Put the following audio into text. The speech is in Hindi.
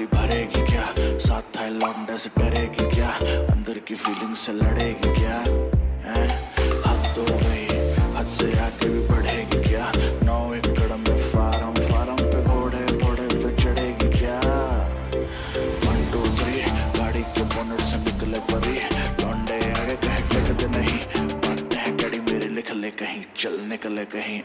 गोली भरेगी क्या, साथ था लौंडे से डरेगी क्या, अंदर की फीलिंग से लड़ेगी क्या, हद तो गई, हद से आगे भी बढ़ेगी क्या, 9 एकड़ में फार्म पे घोड़े पे चढ़ेगी क्या, 1 2 3 गाड़ी के बोनट से निकले परी, लौंडे आगे कहीं टिकते नहीं, बातें हैं गड़ी मेरे लिख ले कहीं, चल निकले कहीं